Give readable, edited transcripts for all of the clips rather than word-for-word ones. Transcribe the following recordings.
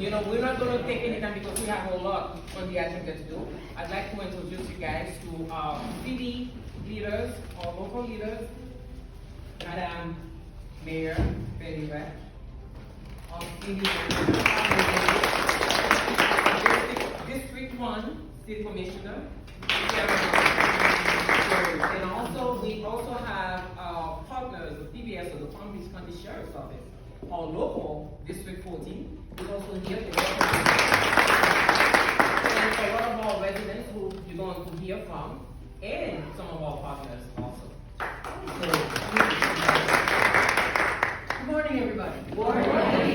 we're not going to take any time because we have a lot on the agenda to do. I'd like to introduce you guys to our city leaders, our local leaders, Madam Mayor Betty Resch, our city District 1 City Commissioner, and also we also have our partners, the PBSO, the Palm Beach County Sheriff's Office. Our local District 14 is also here to represent. And a lot of our residents who you're going to hear from, and some of our partners also. Good morning, everybody. Good morning.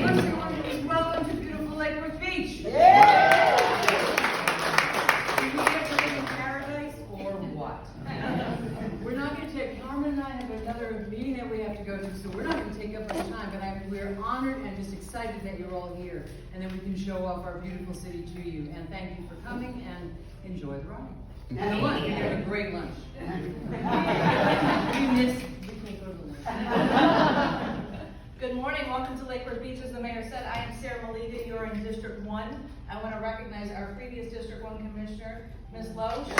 First thing I want to do is welcome to beautiful Lake Worth Beach. Yeah. Did we get to live in paradise or what? We're not going to take, Carmen and I have another meeting that we have to go to, so we're not going to take up any time, but we're honored and just excited that you're all here, and that we can show off our beautiful city to you. And thank you for coming, and enjoy the ride. And the lunch, we had a great lunch. We missed, we can't go to lunch. Good morning, welcome to Lake Worth Beach. As the mayor said, I am Sarah Malaga. You're in District 1. I want to recognize our previous District 1 Commissioner, Ms. Lowe. So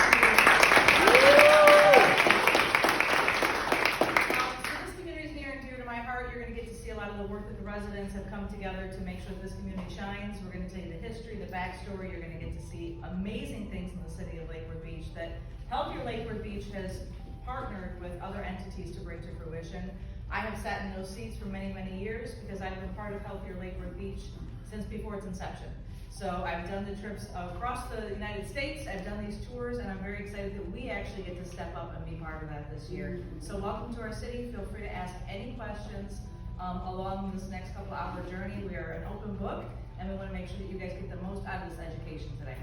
this community is near and dear to my heart. You're going to get to see a lot of the work that the residents have come together to make sure that this community shines. We're going to tell you the history, the backstory. You're going to get to see amazing things in the city of Lake Worth Beach that Healthier Lake Worth Beach has partnered with other entities to bring to fruition. I have sat in those seats for many, many years because I've been part of Healthier Lake Worth Beach since before its inception. So I've done the trips across the United States, I've done these tours, and I'm very excited that we actually get to step up and be part of that this year. So welcome to our city. Feel free to ask any questions along this next couple hour journey. We are an open book, and we want to make sure that you guys get the most out of this education today.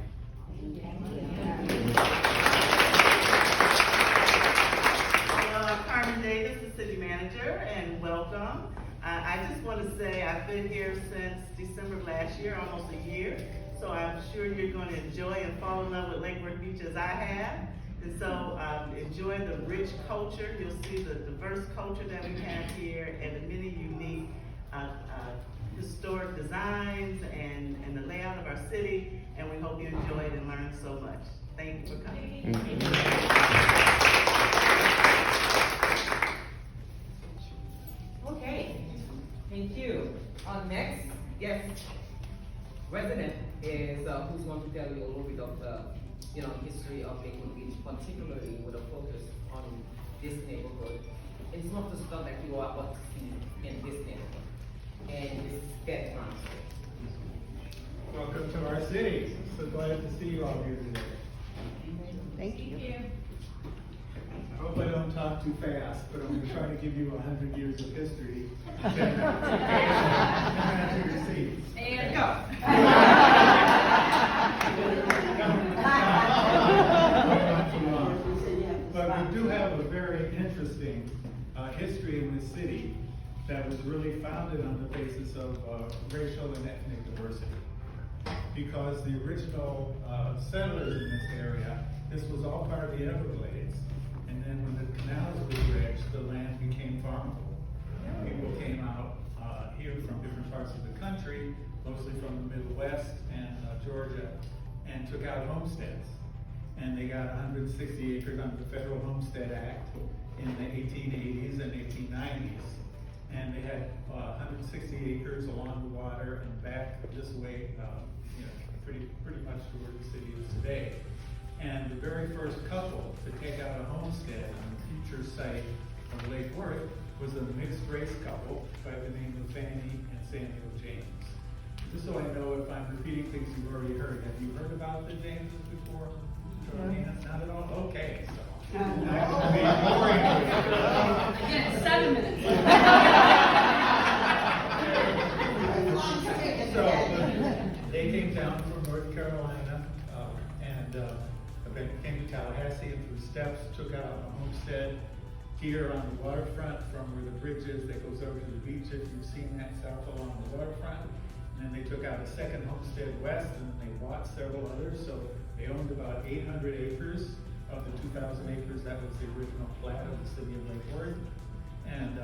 Carmen Davis, the city manager, and welcome. I just want to say I've been here since December of last year, almost a year. So I'm sure you're going to enjoy and fall in love with Lake Worth Beach as I have. And so enjoy the rich culture. You'll see the diverse culture that we have here and the many unique historic designs and the layout of our city. And we hope you enjoy it and learn so much. Thank you for coming. Okay, thank you. Our next guest resident is who's going to tell you a little bit of the history of Lake Worth Beach, particularly with a focus on this neighborhood. It's not the stuff that you are about to see in this neighborhood and this background. Welcome to our city. So glad to see you all here today. Thank you. I hope I don't talk too fast, but I'm going to try to give you 100 years of history. And go. But we do have a very interesting history in this city that was really founded on the basis of racial and ethnic diversity. Because the original settlers in this area, this was all part of the Everglades. And then when the canals were bridged, the land became farmable. People came out here from different parts of the country, mostly from the Middle West and Georgia, and took out homesteads. And they got 160 acres under the Federal Homestead Act in the 1880s and 1890s. And they had 160 acres along the water and back this way, pretty much to where the city is today. And the very first couple to take out a homestead on the future site of Lake Worth was a mixed race couple by the name of Fannie and Samuel James. Just so I know if I'm repeating things you've already heard, have you heard about the Jameses before? Not at all? Okay. So. Again, 7 minutes. So they came down from North Carolina and came to Tallahassee and through steps, took out a homestead here on the waterfront from where the bridge is that goes over to the beach. If you've seen that south along the waterfront. And then they took out a second homestead west and they bought several others. So they owned about 800 acres of the 2,000 acres that was the original plat of the city of Lake Worth. And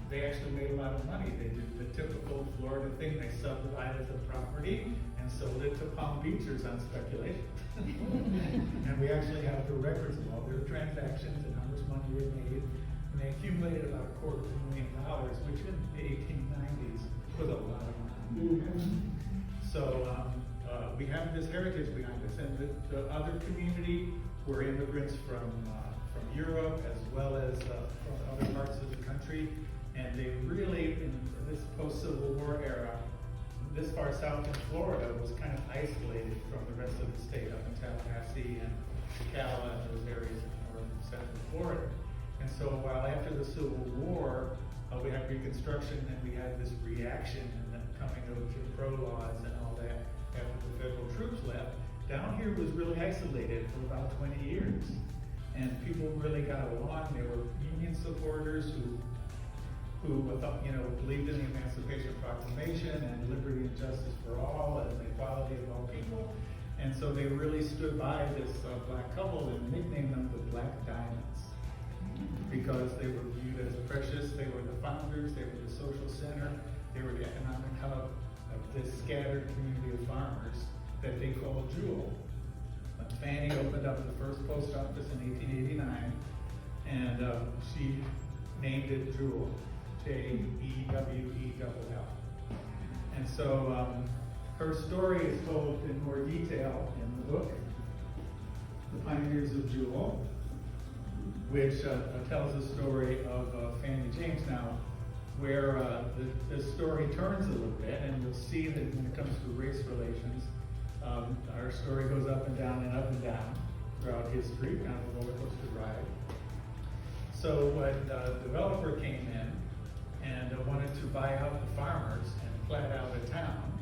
they actually made a lot of money. They did the typical Florida thing. They subdivided the property and sold it to Palm Beachers on speculation. And we actually have the records of all their transactions and how much money they made. And they accumulated about $250,000, which in the 1890s was a lot of money. So we have this heritage behind us. And the other community were immigrants from Europe as well as from other parts of the country. And they really, in this post-Civil War era, this far south in Florida was kind of isolated from the rest of the state, up in Tallahassee and Ocala and those areas in north and central Florida. And so while after the Civil War, we had Reconstruction and we had this reaction and then coming of Jim Crow laws and all that after the federal troops left, down here was really isolated for about 20 years. And people really got along. There were Union supporters who believed in the Emancipation Proclamation and liberty and justice for all and the equality of all people. And so they really stood by this black couple and nicknamed them the Black Diamonds because they were viewed as precious. They were the founders. They were the social center. They were the economic hub of this scattered community of farmers that they called Jewel. Fannie opened up the first post office in 1889, and she named it Jewel, Jewell. And so her story is told in more detail in the book, The Pioneers of Jewel, which tells the story of Fannie James now, where the story turns a little bit, and you'll see that when it comes to race relations, our story goes up and down throughout history, kind of a roller coaster ride. So when the developer came in and wanted to buy out the farmers and plat out a town,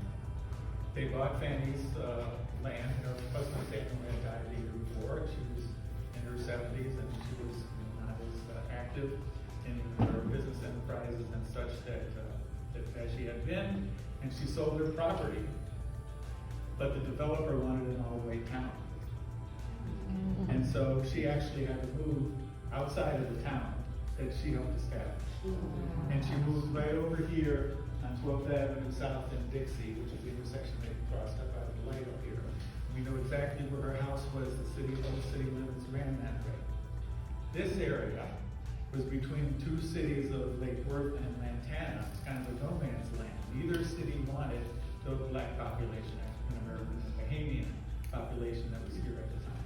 they bought Fannie's land. Her husband Samuel had died the year before. She was in her 70s and she was not as active in her business enterprises and such that she had been, and she sold her property. But the developer wanted an all-white town. And so she actually had to move outside of the town that she helped establish. And she moved right over here on 12th Avenue South in Dixie, which is the intersection they crossed up out of the light up here. We know exactly where her house was. The city limits ran that way. This area was between two cities of Lake Worth and Lantana. It's kind of a no man's land. Neither city wanted the black population, African American and Bahamian population that was here at the time.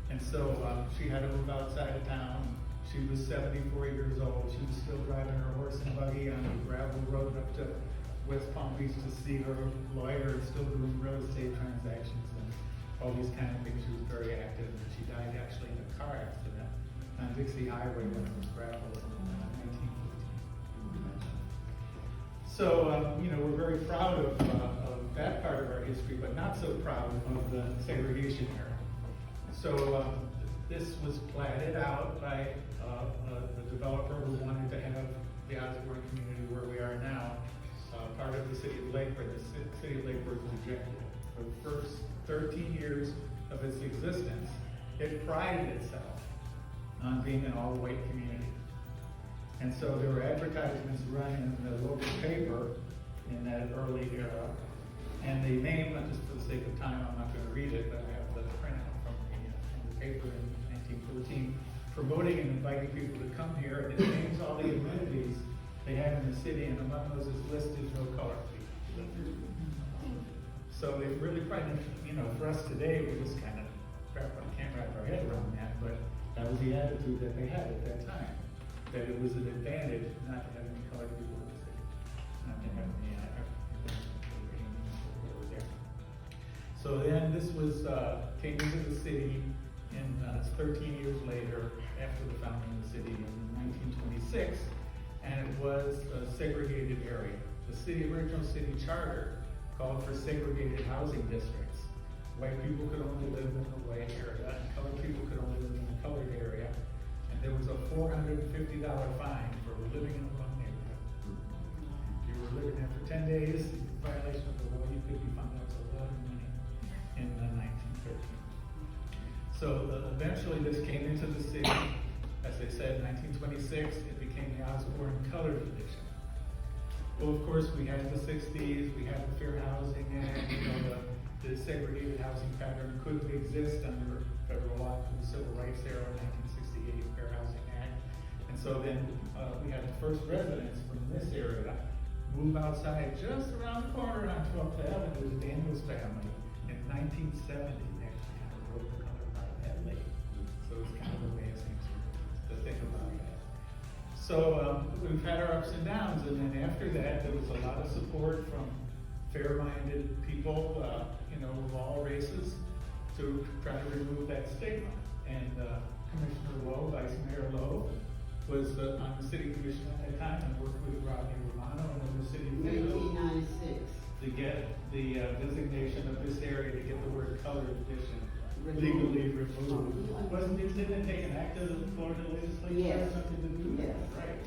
And so she had to move outside of town. She was 74 years old. She was still driving her horse and buggy on a gravel road up to West Palm Beach to see her lawyer, still doing real estate transactions and all these kind of things. She was very active, and she died actually in a car accident on Dixie Highway when it was gravel in 1915. So, we're very proud of that part of our history, but not so proud of the segregation era. So, this was platted out by the developer who wanted to have the Osborne community where we are now, part of the city of Lakewood. The city of Lakewood rejected it. For the first 13 years of its existence, it prided itself on being an all-white community. And so there were advertisements run in the local paper in that early era, and they named, just for the sake of time, I'm not going to read it, but I have the printout from the paper in 1914, promoting and inviting people to come here, and it names all the amenities they had in the city, and among those is listed no color people. So they really probably, for us today, we just kind of can't wrap our head around that, but that was the attitude that they had at that time, that it was an advantage not to have any colored people in the city, not to have any over there. So then this came into the city in 13 years later, after the founding of the city in 1926, and it was a segregated area. The original city charter called for segregated housing districts. White people could only live in the white area, and colored people could only live in the colored area. And there was a $450 fine for living in the wrong neighborhood. If you were living there for 10 days, in violation of the law, you could be fined out a lot of money in 1913. So eventually this came into the city, as I said, 1926. It became became the Osborne Colored Edition. Well, of course, we had the 60s, we had the Fair Housing Act, the segregated housing pattern couldn't exist under federal law through the Civil Rights era, 1968 Fair Housing Act. And so then we had the first residents from this area move outside just around the corner on 12th Avenue, the Daniels family, in 1970. They actually kind of wrote the color by that lake. So it's kind of amazing to think about that. So we've had our ups and downs, and then after that, there was a lot of support from fair-minded people, of all races, to try to remove that stigma. And Commissioner Lowe, Vice Mayor Lowe, was on the city commission at that time and worked with Rodney Romano and other city officials 1996. to get the designation of this area, to get the word colored edition legally removed. Didn't it take an act of the Florida legislature Yes. or something to do that? Yes. Right.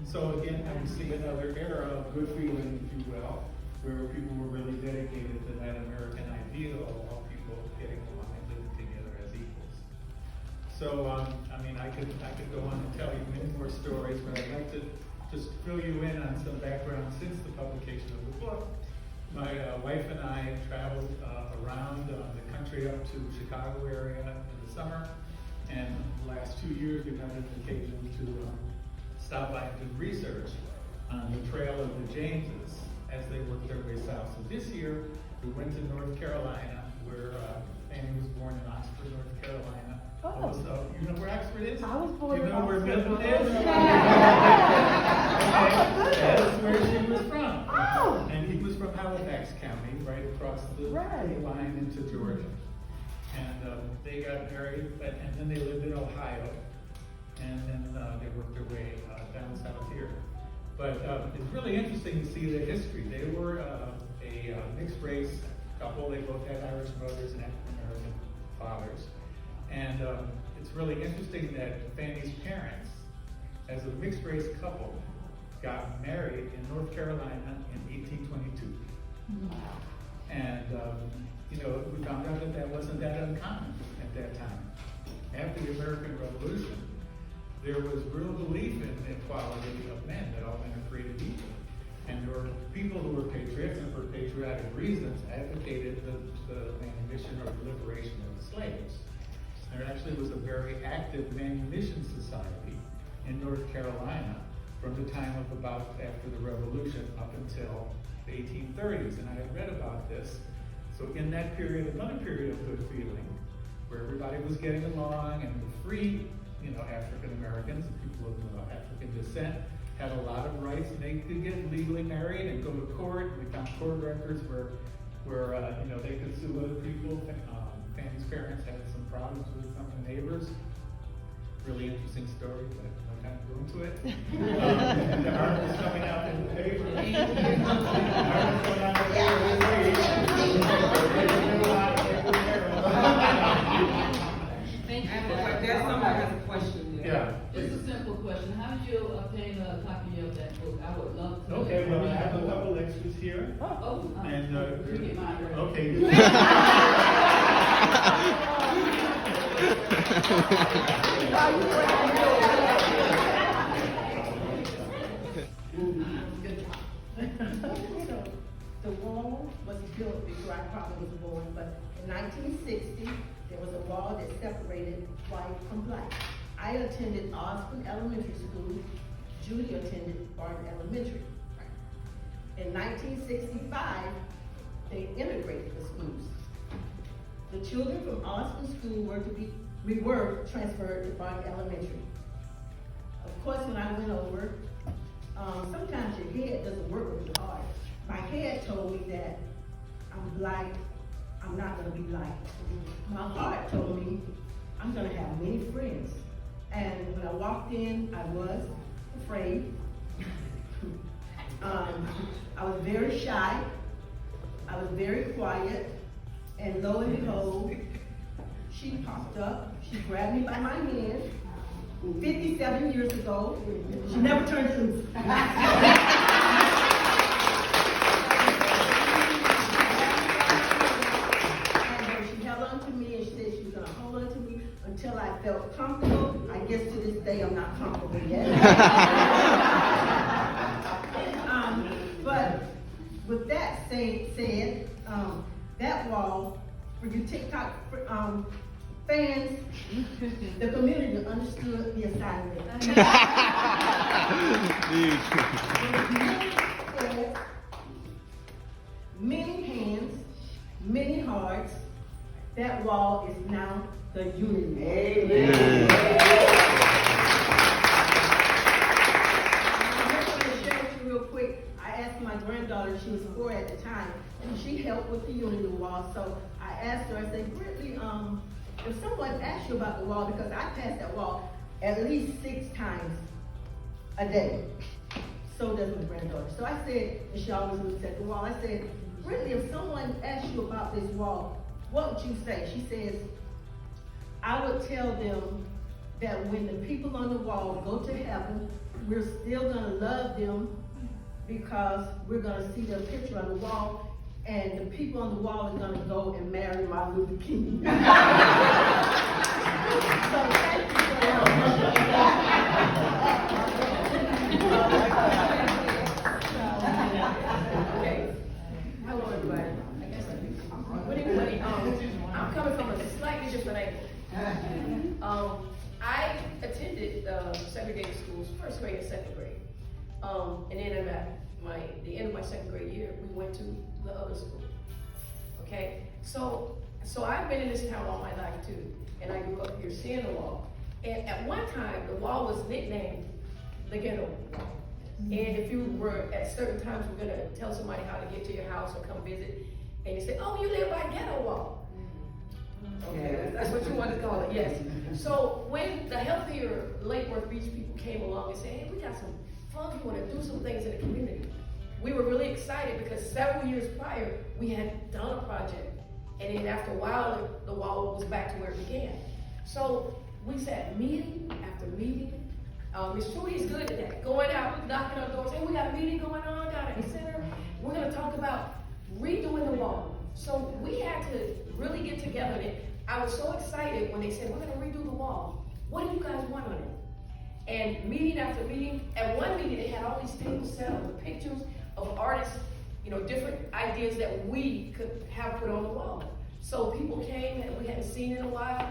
So again, I see another era of good feeling, if you will, where people were really dedicated to that American ideal of all people getting along and living together as equals. So, I could go on and tell you many more stories, but I'd like to just fill you in on some background since the publication of the book. My wife and I traveled around the country up to Chicago area in the summer, and the last 2 years we've had an occasion to stop by and do research on the trail of the Jameses as they worked their way south. So this year we went to North Carolina, where Fanny was born in Oxford, North Carolina. Oh. So you know where Oxford is? I was born you in know where Oxford. Milton is? Oh, That's where she was from. Oh. And he was from Halifax County, right across the line into Georgia. And they got married, and then they lived in Ohio, and then they worked their way down south here. But it's really interesting to see the history. They were a mixed race couple. They both had Irish mothers and African American fathers. And it's really interesting that Fanny's parents, as a mixed race couple, got married in North Carolina in 1822. wow. And, we found out that wasn't that uncommon at that time. After the American Revolution, there was real belief in the equality of men, that all men are created equal. And there were people who were patriots and for patriotic reasons advocated the manumission or the liberation of the slaves. There actually was a very active manumission society in North Carolina from the time of about after the Revolution up until the 1830s. And I had read about this. So in that period, another period of good feeling, where everybody was getting along and the free, African Americans, people of African descent, had a lot of rights, and they could get legally married and go to court. We found court records where they could sue other people. Fanny's parents had some problems with some of the neighbors. Really interesting story, but no time to go into it. And the articles coming out in the paper. Thank you. There's someone has a question there. Yeah. Just a simple question. How did you obtain a copy of that book? I would love to. Okay, well, I have a couple extras here. Oh, And, you get mine right. okay. The wall was built before I probably was born, but in 1960, there was a wall that separated white from black. I attended Osborne Elementary School. Judy attended Barton Elementary. In 1965, they integrated the schools. The children from Osborne School were transferred to Barton Elementary. Of course, when I went over, sometimes your head doesn't work really hard. My head told me that I'm black, I'm not gonna be liked. My heart told me I'm gonna have many friends. And when I walked in, I was afraid. I was very shy. I was very quiet. And lo and behold, she popped up. She grabbed me by my hand. 57 years ago. She never turned loose. She held on to me and she said she was going to hold on to me until I felt comfortable. I guess to this day I'm not comfortable yet. with that said, that wall, for you TikTok fans, the community understood the assignment. Many hands, many hearts, that wall is now the unity wall. Amen. I'm just going to share with you real quick. I asked my granddaughter, she was 4 at the time, and she helped with the unity wall. So I asked her, I said, Brittany, if someone asks you about the wall, because I pass that wall at least 6 times a day. So does my granddaughter. So I said, and she always looks at the wall, I said, Brittany, if someone asks you about this wall, what would you say? She says, I would tell them that when the people on the wall go to heaven, we're still gonna love them because we're gonna see their picture on the wall, and the people on the wall are gonna go and marry Martin Luther King. So thank you for Okay. Hello, everybody. I guess I'm coming from a slightly different angle. I attended segregated schools, first grade and second grade. And then at the end of my second grade year, we went to the other school. Okay? So I've been in this town all my life too. And I grew up here seeing the wall. And at one time, the wall was nicknamed the ghetto wall. And if you were, at certain times, we're gonna tell somebody how to get to your house or come visit, and you say, oh, you live by ghetto wall. Okay, that's what you want to call it, yes. So when the healthier Lake Worth Beach people came along and said, hey, we got some fun, we want to do some things in the community. We were really excited because several years prior, we had done a project. And then after a while, the wall was back to where it began. So we sat meeting after meeting. Miss Trudy is good at that. Going out, knocking on doors, hey, we got a meeting going on down at the center. We're going to talk about redoing the wall. So we had to really get together. And I was so excited when they said, we're going to redo the wall. What do you guys want on it? And meeting after meeting, at one meeting, they had all these tables set up with pictures of artists, different ideas that we could have put on the wall. So people came that we hadn't seen in a while.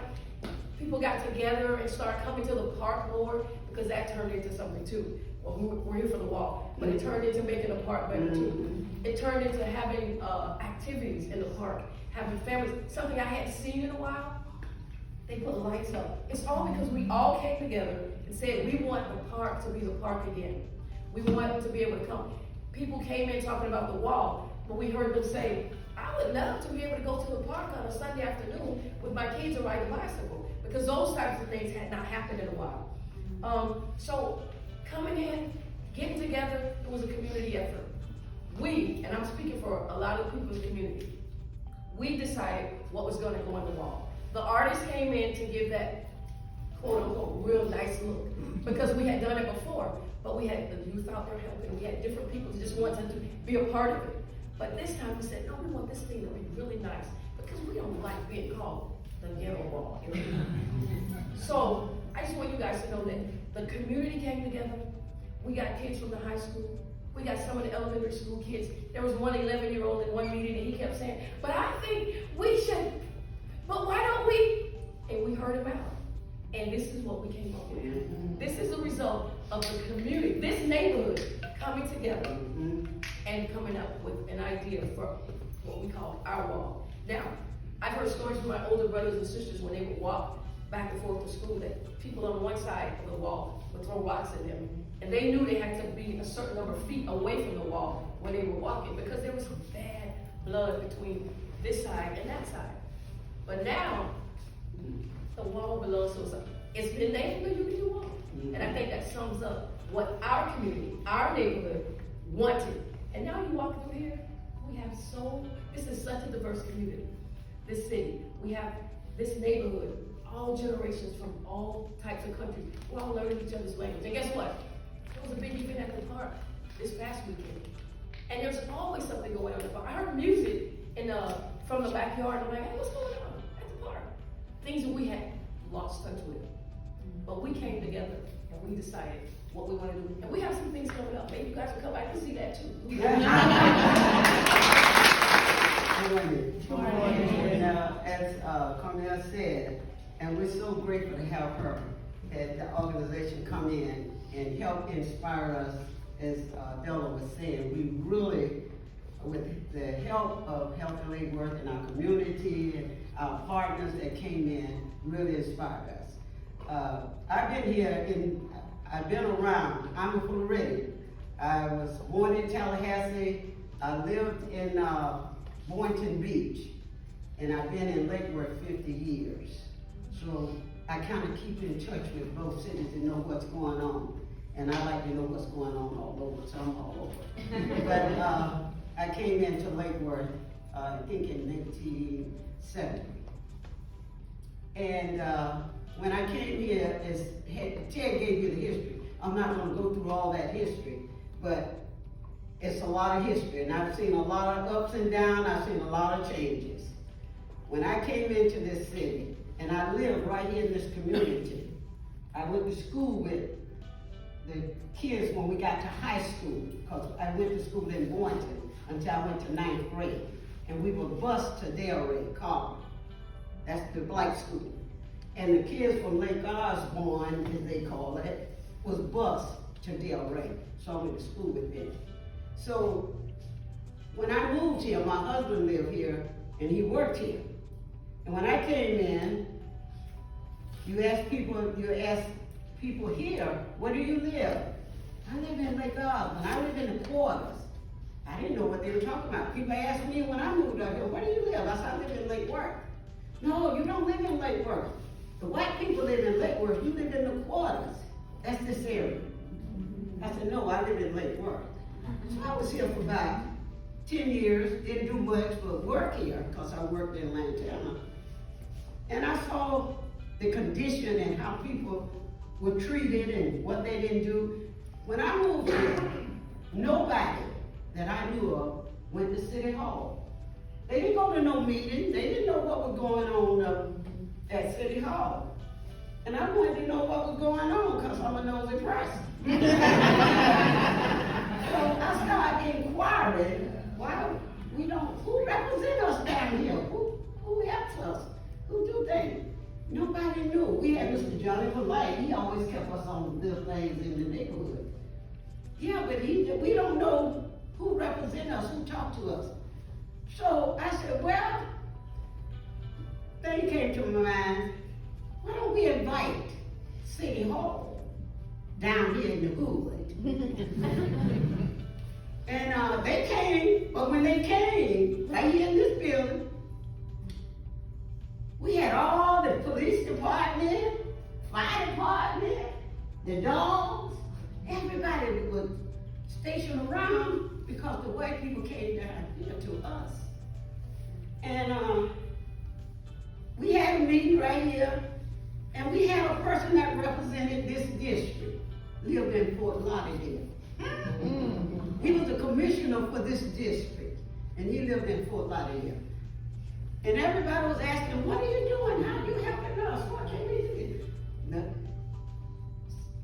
People got together and started coming to the park more, because that turned into something too. Well, we're here for the wall, but it turned into making the park better too. It turned into having activities in the park, having families, something I hadn't seen in a while. They put lights up. It's all because we all came together and said we want the park to be the park again. We want to be able to come. People came in talking about the wall, but we heard them say, I would love to be able to go to the park on a Sunday afternoon with my kids and ride a bicycle, because those types of things had not happened in a while. So coming in, getting together, it was a community effort. We, and I'm speaking for a lot of people in the community, we decided what was going to go on the wall. The artists came in to give that quote unquote real nice look, because we had done it before, but we had the youth out there helping, we had different people just wanting to be a part of it. But this time we said, no, we want this thing to be really nice, because we don't like being called the ghetto wall. So I just want you guys to know that the community came together. We got kids from the high school. We got some of the elementary school kids. There was one 11-year-old in one meeting, and he kept saying, but I think we should, but why don't we? And we heard him out. And this is what we came up with. This is the result of the community, this neighborhood coming together and coming up with an idea for what we call our wall. Now, I've heard stories from my older brothers and sisters when they would walk back and forth to school that people on one side of the wall would throw rocks at them. And they knew they had to be a certain number of feet away from the wall when they were walking, because there was some bad blood between this side and that side. But now, the wall belongs to us. It's been named the Unity Wall. And I think that sums up what our community, our neighborhood wanted. And now you walk through here, this is such a diverse community. This city, we have this neighborhood, all generations from all types of countries. We're all learning each other's language. And guess what? There was a big event at the park this past weekend. And there's always something going on at the park. I heard music from the backyard, and I'm like, hey, what's going on at the park? Things that we had lost touch with. But we came together and we decided what we want to do. And we have some things coming up. Maybe you guys will come back and see that too. Donna said, and we're so grateful to have her at the organization come in and help inspire us, as Della was saying. We really, with the help of Health and Lake Worth and our community and our partners that came in, really inspired us. I've been around. I'm a Floridian. I was born in Tallahassee. I lived in Boynton Beach, and I've been in Lake Worth 50 years. So I kind of keep in touch with both cities and know what's going on. And I like to know what's going on all over, so I'm all over. But I came into Lake Worth, I think in 1970. And when I came here, as Ted gave you the history, I'm not gonna go through all that history, but it's a lot of history, and I've seen a lot of ups and downs, I've seen a lot of changes. When I came into this city, and I live right here in this community, I went to school with the kids when we got to high school, because I went to school in Boynton until I went to 9th grade. And we were bused to Delray College. That's the black school. And the kids from Lake Osborne, as they call it, was bused to Delray. So I went to school with them. So when I moved here, my husband lived here and he worked here. And when I came in, you ask people here, where do you live? I live in Lake Osborne. I live in the quarters. I didn't know what they were talking about. People asked me when I moved out here, where do you live? I said, I live in Lake Worth. No, you don't live in Lake Worth. The white people live in Lake Worth. You live in the quarters. That's this area. I said, no, I live in Lake Worth. So I was here for about 10 years, didn't do much but work here because I worked in Lantana. And I saw the condition and how people were treated and what they didn't do. When I moved here, nobody that I knew of went to City Hall. They didn't go to no meeting. They didn't know what was going on at City Hall. And I wanted to know what was going on because I'm a nosy person. So I started inquiring, why we don't, who represents us down here? Who helps us? Who do things? Nobody knew. We had Mr. Johnny Polite. He always kept us on the things in the neighborhood. Yeah, but we don't know who represents us, who talk to us. So I said, well, thing came to my mind, why don't we invite City Hall down here in the hood? And they came, but when they came, right here in this building, we had all the police department, fire department, the dogs, everybody was stationed around because the white people came down here to us. And we had a meeting right here, and we had a person that represented this district, lived in Fort Lauderdale. He was the commissioner for this district, and he lived in Fort Lauderdale. And everybody was asking, what are you doing? How are you helping us? What can we do? No.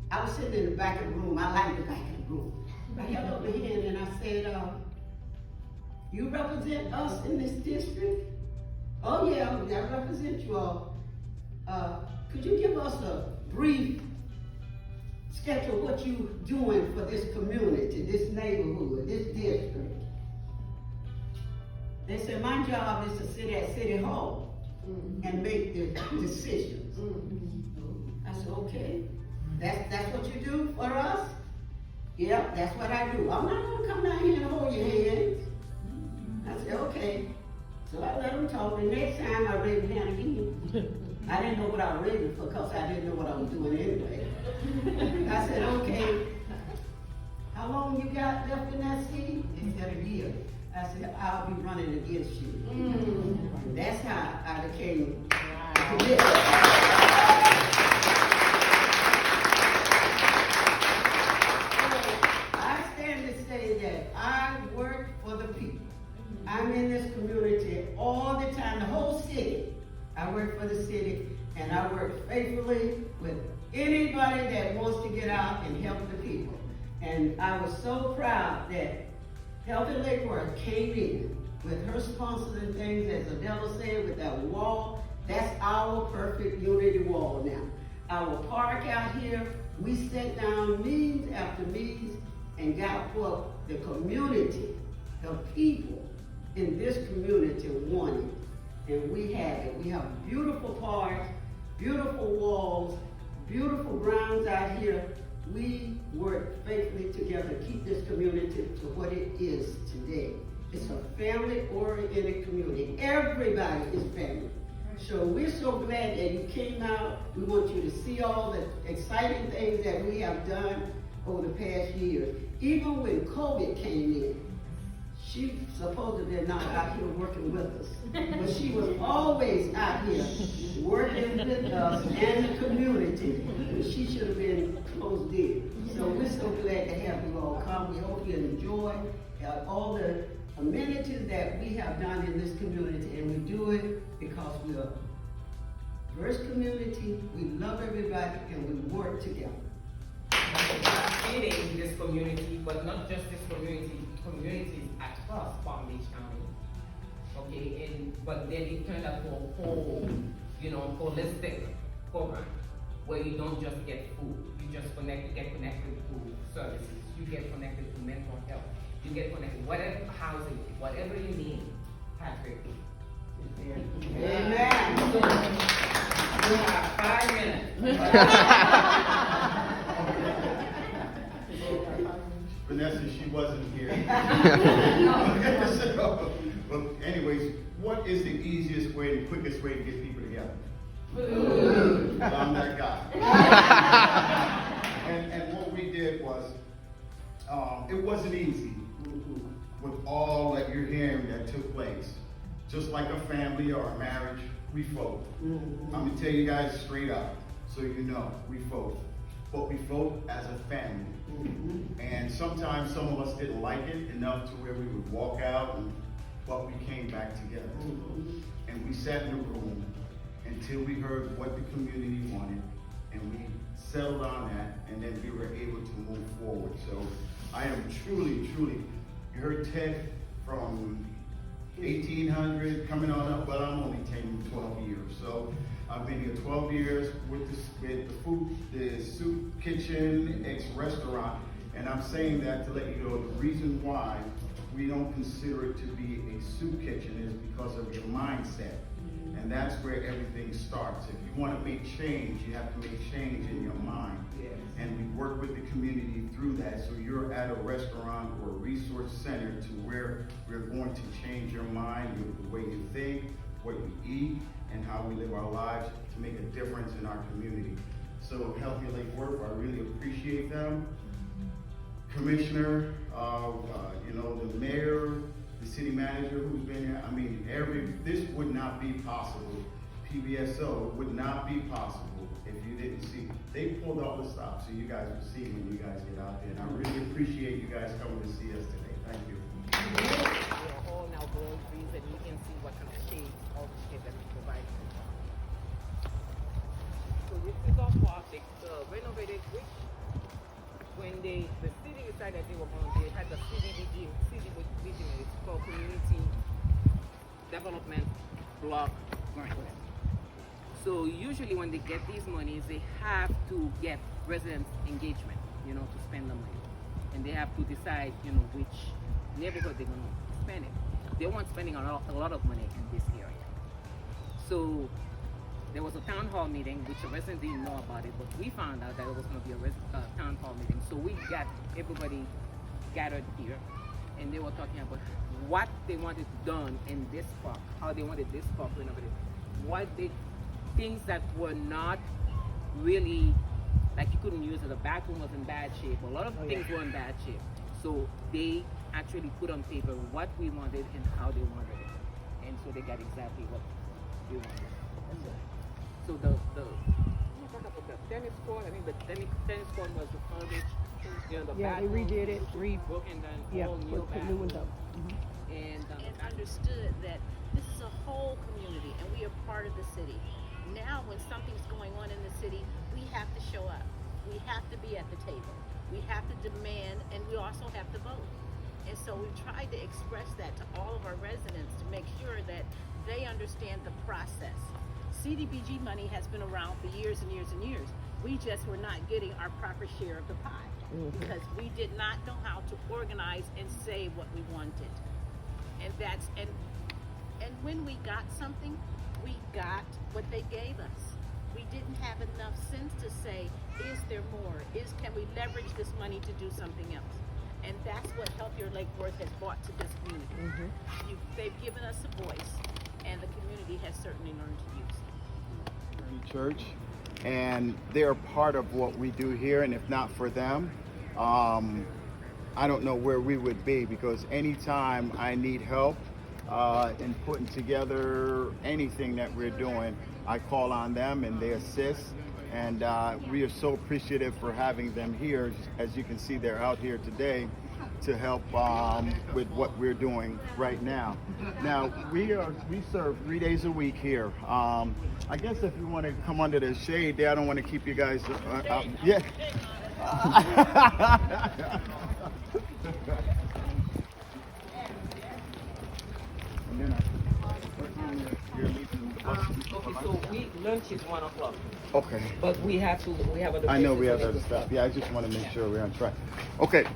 I was sitting in the back of the room. I like the back of the room. I held up my hand and I said, you represent us in this district? Oh yeah, I represent you all. Could you give us a brief sketch of what you're doing for this community, this neighborhood, this district? They said, my job is to sit at City Hall and make the decisions. I said, okay, that's what you do for us? Yeah, that's what I do. I'm not gonna come down here and hold your hands. I said, okay. So I let them talk. The next time I raised my hand again, I didn't know what I was raising for because I didn't know what I was doing anyway. I said, okay, how long you got left in that seat? They said a year. I said, I'll be running against you. And that's how I became this. I stand to say that I work for the people. I'm in this community all the time, the whole city. I work for the city, and I work faithfully with anybody that wants to get out and help the people. And I was so proud that Health and Lake Worth came in with her sponsors and things, as Adela said, with that wall. That's our perfect unity wall now. Our park out here, we sat down meetings after meetings and got what the community, the people in this community wanted. And we have it. We have beautiful parks, beautiful walls, beautiful grounds out here. We work faithfully together to keep this community to what it is today. It's a family-oriented community. Everybody is family. So we're so glad that you came out. We want you to see all the exciting things that we have done over the past year. Even when COVID came in, she supposedly not out here working with us, but she was always out here working with us and the community. And she should have been closed in. So we're so glad to have you all come. We hope you enjoy all the amenities that we have done in this community, and we do it because we're a diverse community, we love everybody, and we work together. Feeding this community, but not just this community, communities across Palm Beach County. Okay, but then it turned out to a whole, holistic program where you don't just get food, you just get connected to services, you get connected to mental health. You get connected, whatever housing, whatever you need, Patrick is there. Amen. So, you have 5 minutes. Vanessa, she wasn't here. Well, anyways, what is the easiest way, the quickest way to get people together? Food. I'm that guy. And what we did was, it wasn't easy with all that you're hearing that took place. Just like a family or a marriage, we fought. I'm gonna tell you guys straight up, so you know, we fought. But we fought as a family. And sometimes some of us didn't like it enough to where we would walk out, but we came back together. And we sat in a room until we heard what the community wanted, and we settled on that, and then we were able to move forward. So I am truly, truly, you heard Ted from 1800 coming on up, but I'm only 10, 12 years. So I've been here 12 years with the food, the soup kitchen, ex-restaurant, and I'm saying that to let you know the reason why we don't consider it to be a soup kitchen is because of your mindset. And that's where everything starts. If you want to make change, you have to make change in your mind. Yes. And we work with the community through that. So you're at a restaurant or a resource center to where we're going to change your mind, the way you think, what you eat, and how we live our lives to make a difference in our community. So Healthy Lake Work, I really appreciate them. Commissioner, the mayor, the city manager who's been here. I mean, this would not be possible. PBSO would not be possible if you didn't see. They pulled all the stops, so you guys will see when you guys get out there. And I really appreciate you guys coming to see us today. Thank you. We're all now growing trees, and you can see what kind of shade, all the shade that we provide. So this is our park, they renovated, which when the city decided they were going to, they had the CDBG, it's called Community Development Block Grant. So usually when they get these monies, they have to get residents' engagement, to spend the money. And they have to decide, which neighborhood they're going to spend it. They weren't spending a lot of money in this area. So there was a town hall meeting, which the residents didn't know about it, but we found out that it was going to be a town hall meeting. So we got everybody gathered here, and they were talking about what they wanted done in this park, how they wanted this park renovated, things that were not really, like you couldn't use it. The bathroom was in bad shape. A lot of things were in bad shape. So they actually put on paper what we wanted and how they wanted it. And so they got exactly what they wanted. So the tennis court, I think the tennis court was refurbished. They redid it, broken down, all new bathrooms. And understood that this is a whole community and we are part of the city. Now when something's going on in the city, we have to show up. We have to be at the table. We have to demand, and we also have to vote. And so we've tried to express that to all of our residents to make sure that they understand the process. CDBG money has been around for years and years and years. We just were not getting our proper share of the pie because we did not know how to organize and say what we wanted. And and when we got something, we got what they gave us. We didn't have enough sense to say, is there more? Can we leverage this money to do something else? And that's what Healthier Lake Worth has brought to this community. They've given us a voice, and the community has certainly learned to use it. Church, and they're part of what we do here, and if not for them, I don't know where we would be, because anytime I need help in putting together anything that we're doing, I call on them and they assist, and we are so appreciative for having them here. As you can see, they're out here today to help with what we're doing right now. Now, we serve 3 days a week here. I guess if you want to come under the shade there, I don't want to keep you guys out. Yeah. Okay, so lunch is 1 o'clock. Okay. But we have other. I know we have other stuff. Yeah, I just want to make sure we're on track. Okay,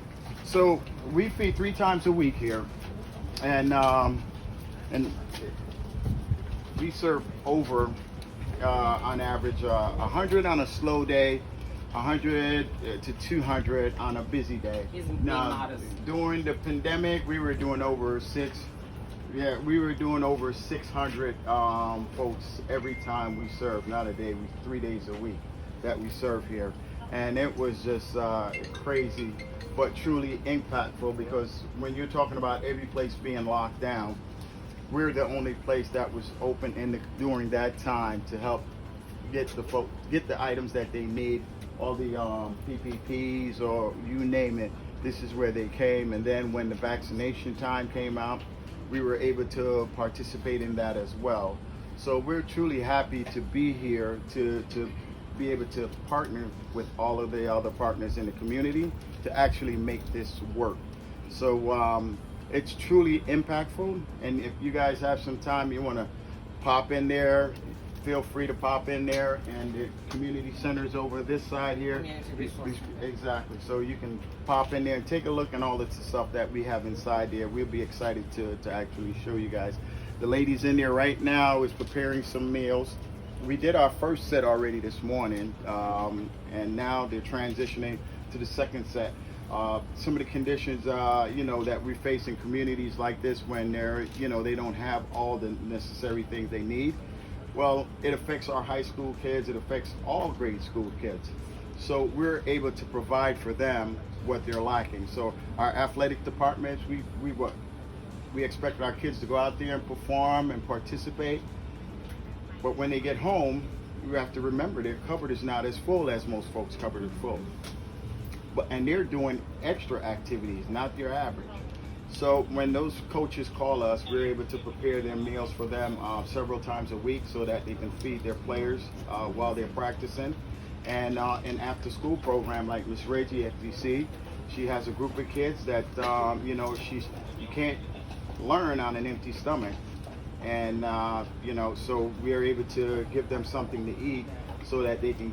so we feed 3 times a week here, and we serve over, on average, 100 on a slow day, 100 to 200 on a busy day. Now, during the pandemic, we were doing over 600 folks every time we serve. Not a day, 3 days a week that we serve here. And it was just crazy, but truly impactful, because when you're talking about every place being locked down, we're the only place that was open during that time to help get the items that they need, all the PPPs or you name it. This is where they came. And then when the vaccination time came out, we were able to participate in that as well. So we're truly happy to be here to be able to partner with all of the other partners in the community to actually make this work. So it's truly impactful, and if you guys have some time, you want to pop in there, feel free to pop in there, and the community center's over this side here. Exactly, so you can pop in there and take a look at all the stuff that we have inside there. We'll be excited to actually show you guys. The ladies in there right now is preparing some meals. We did our first set already this morning, and now they're transitioning to the second set. Some of the conditions, that we face in communities like this, when they don't have all the necessary things they need. Well, it affects our high school kids. It affects all grade school kids. So we're able to provide for them what they're lacking. So our athletic departments, we expect our kids to go out there and perform and participate. But when they get home, you have to remember their cupboard is not as full as most folks' cupboard is full. And they're doing extra activities, not their average. So when those coaches call us, we're able to prepare their meals for them several times a week so that they can feed their players while they're practicing. And an after-school program like Miss Reggie at DC, she has a group of kids that, you can't learn on an empty stomach. And, so we are able to give them something to eat so that they can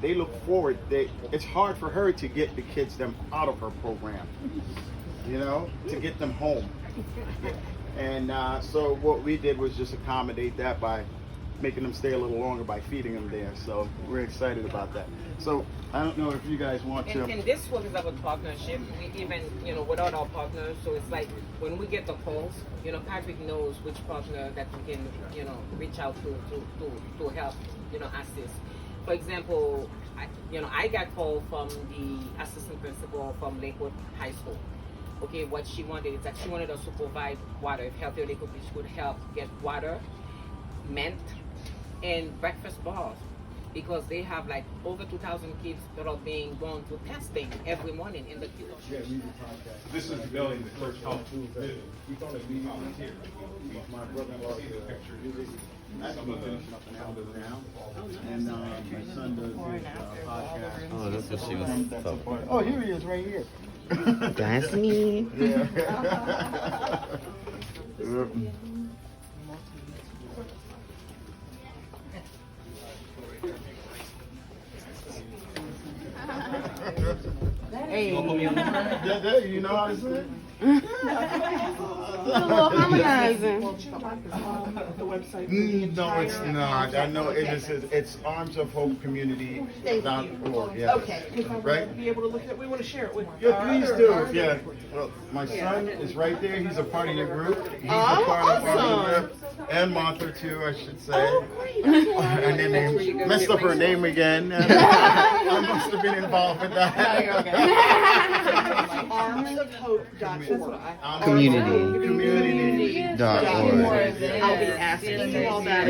they look forward. It's hard for her to get the kids them out of her program, to get them home. And so what we did was just accommodate that by making them stay a little longer by feeding them there. So we're excited about that. So I don't know if you guys want to. And this one is about partnership. We even, without our partners, so it's like when we get the calls, Patrick knows which partner that we can, reach out to help, assist. For example, I got called from the assistant principal from Lakewood High School. Okay, what she wanted is that she wanted us to provide water. If Healthier Lakewood could help get water, mint, and breakfast bars, because they have like over 2,000 kids that are being going to testing every morning in the queue. This is the building the church helped build. We thought it'd be here. My brother-in-law did a picture. That's what we're finishing up now. And my son does his podcast. Oh, that's what she was. Oh, here he is, right here. That's me. Yeah. Yeah, you know how to sing? A little harmonizing. No, it's not. I know it's Arms of Hope Community.org. Yeah. Okay, because I want to be able to look at it, we want to share it with Yeah, please do. Yeah. Well, my son is right there. He's a part of your group. He's a part of our group. And Martha too, I should say. Oh, great. And then they messed up her name again. I must have been involved with that. Armsofhope.org. Community.org. I'll be asking you all that.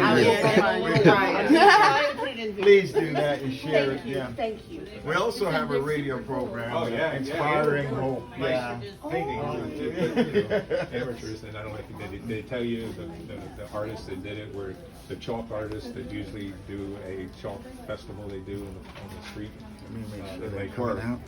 Please do that and share it. Yeah. Thank you. We also have a radio program, Inspiring Hope. Yeah. Amateurs, and I don't know if they tell you the artists that did it were the chalk artists that usually do a chalk festival they do on the street. Let me make sure they come out.